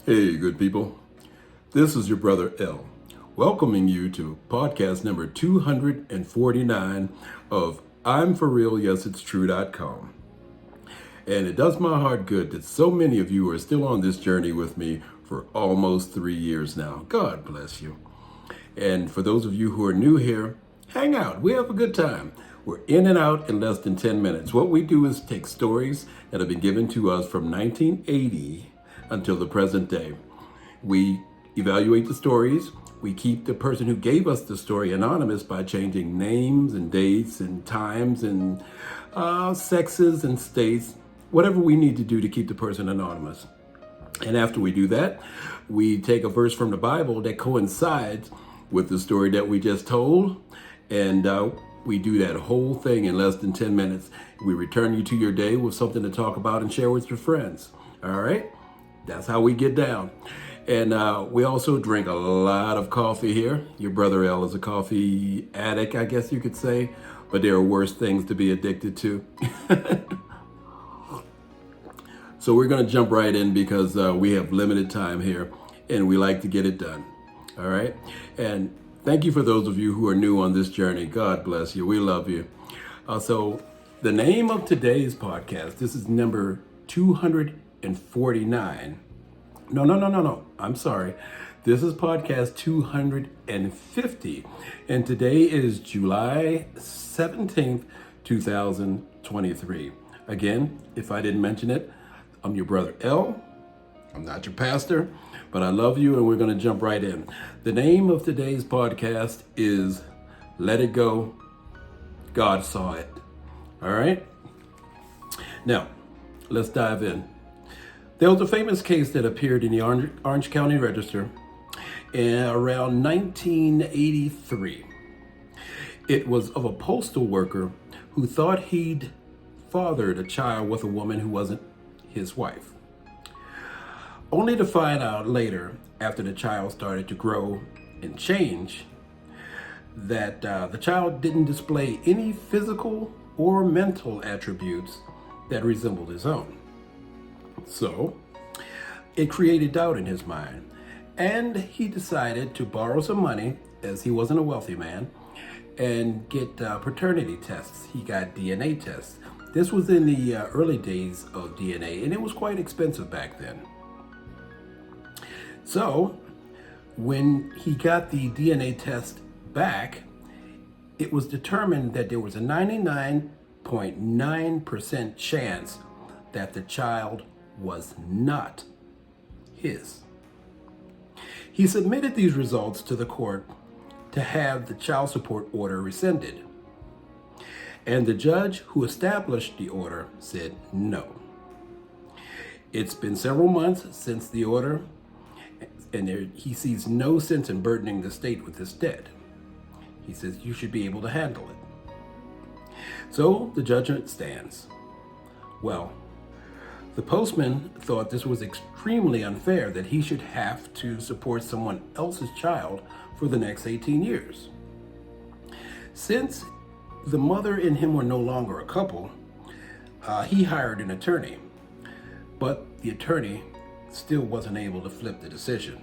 Hey, good people. This is your brother L, welcoming you to podcast number 249 of I'm For Real, Yes It's True.com. And it does my heart good that so many of you are still on this journey with me for almost 3 years now. God bless you. And for those of you who are new here, hang out. We have a good time. We're in and out in less than 10 minutes. What we do is take stories that have been given to us from 1980 until the present day. We evaluate the stories. We keep the person who gave us the story anonymous by changing names and dates and times and sexes and states, whatever we need to do to keep the person anonymous. And after we do that, we take a verse from the Bible that coincides with the story that we just told, and we do that whole thing in less than 10 minutes. We return you to your day with something to talk about and share with your friends. All right? That's how we get down. And we also drink a lot of coffee here. Your brother L is a coffee addict, I guess you could say, but there are worse things to be addicted to. So we're going to jump right in because we have limited time here and we like to get it done. All right. And thank you for those of you who are new on this journey. God bless you. We love you. So the name of today's podcast, this is number 249. No. I'm sorry. This is podcast 250. And today is July 17th, 2023. Again, if I didn't mention it, I'm your brother L. I'm not your pastor, but I love you and we're going to jump right in. The name of today's podcast is Let It Go. God Saw It. All right? Now, let's dive in. There was a famous case that appeared in the Orange County Register around 1983. It was of a postal worker who thought he'd fathered a child with a woman who wasn't his wife, only to find out later, after the child started to grow and change, that the child didn't display any physical or mental attributes that resembled his own. So it created doubt in his mind, and he decided to borrow some money, as he wasn't a wealthy man, and get paternity tests. He got DNA tests. This was in the early days of DNA, and it was quite expensive back then. So when he got the DNA test back, it was determined that there was a 99.9% chance that the child was not his. He submitted these results to the court to have the child support order rescinded. And the judge who established the order said no. It's been several months since the order, and he sees no sense in burdening the state with this debt. He says you should be able to handle it. So the judgment stands. Well, the postman thought this was extremely unfair that he should have to support someone else's child for the next 18 years. Since the mother and him were no longer a couple, he hired an attorney, but the attorney still wasn't able to flip the decision.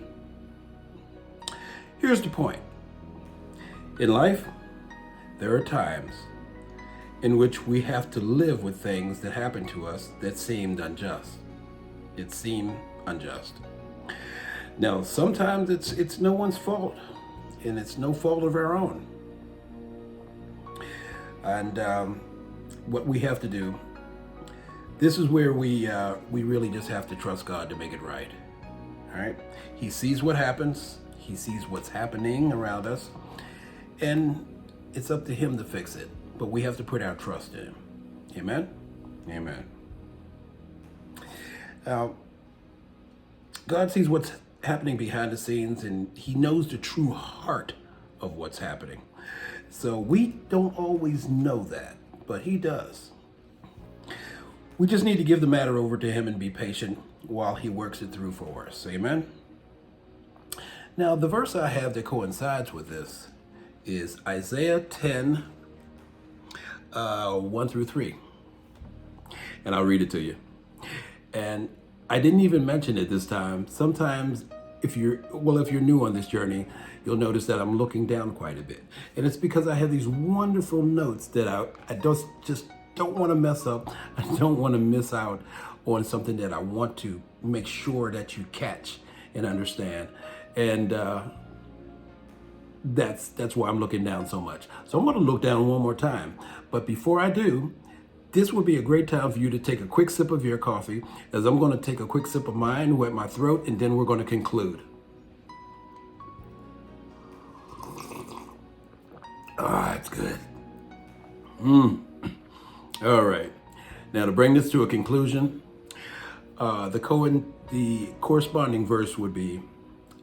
Here's the point. In life, there are times in which we have to live with things that happen to us that seemed unjust. It seemed unjust. Now, sometimes it's no one's fault, and it's no fault of our own. And what we have to do, this is where we really just have to trust God to make it right. All right? He sees what happens. He sees what's happening around us. And it's up to him to fix it. But we have to put our trust in him. Amen? Amen. God sees what's happening behind the scenes, and he knows the true heart of what's happening. So we don't always know that, but he does. We just need to give the matter over to him and be patient while he works it through for us. Amen? Now, the verse I have that coincides with this is Isaiah 10, 1 through 3. And I'll read it to you. And I didn't even mention it this time. Sometimes if you're new on this journey, you'll notice that I'm looking down quite a bit. And it's because I have these wonderful notes that I just don't want to mess up. I don't want to miss out on something that I want to make sure that you catch and understand. And that's why I'm looking down so much. So I'm going to look down one more time. But before I do, this would be a great time for you to take a quick sip of your coffee, as I'm going to take a quick sip of mine, wet my throat, and then we're going to conclude. Ah, it's good. All right. Now to bring this to a conclusion, the corresponding verse would be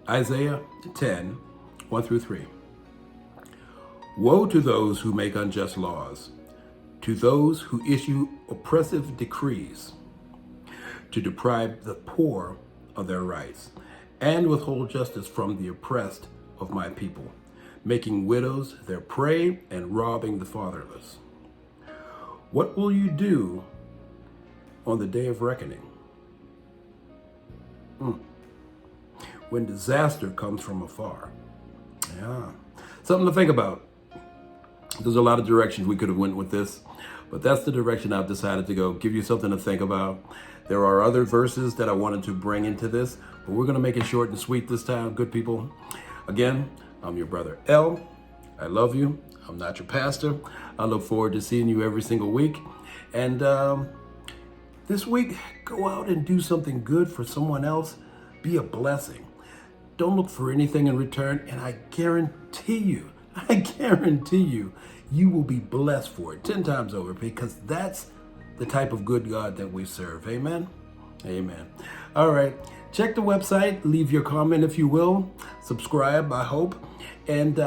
Isaiah 10, 1 through 3. Woe to those who make unjust laws, to those who issue oppressive decrees, to deprive the poor of their rights, and withhold justice from the oppressed of my people, making widows their prey and robbing the fatherless. What will you do on the day of reckoning? When disaster comes from afar. Yeah, something to think about. There's a lot of directions we could have went with this, but that's the direction I've decided to go. Give you something to think about. There are other verses that I wanted to bring into this, but we're going to make it short and sweet this time, good people. Again, I'm your brother L. I love you. I'm not your pastor. I look forward to seeing you every single week. And this week, go out and do something good for someone else. Be a blessing. Don't look for anything in return, and I guarantee you, you will be blessed for it 10 times over, because that's the type of good God that we serve. Amen? Amen. All right. Check the website. Leave your comment if you will. Subscribe, I hope. And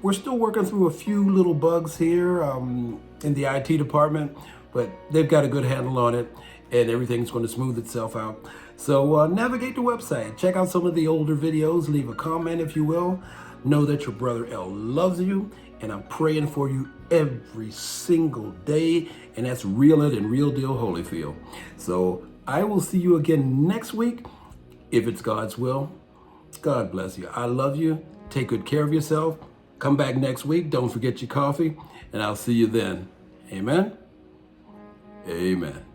we're still working through a few little bugs here in the IT department, but they've got a good handle on it, and everything's going to smooth itself out. So navigate the website. Check out some of the older videos. Leave a comment if you will. Know that your brother L loves you, and I'm praying for you every single day, and that's realer than Real Deal Holyfield. So I will see you again next week, if it's God's will. God bless you. I love you. Take good care of yourself. Come back next week. Don't forget your coffee, and I'll see you then. Amen. Amen.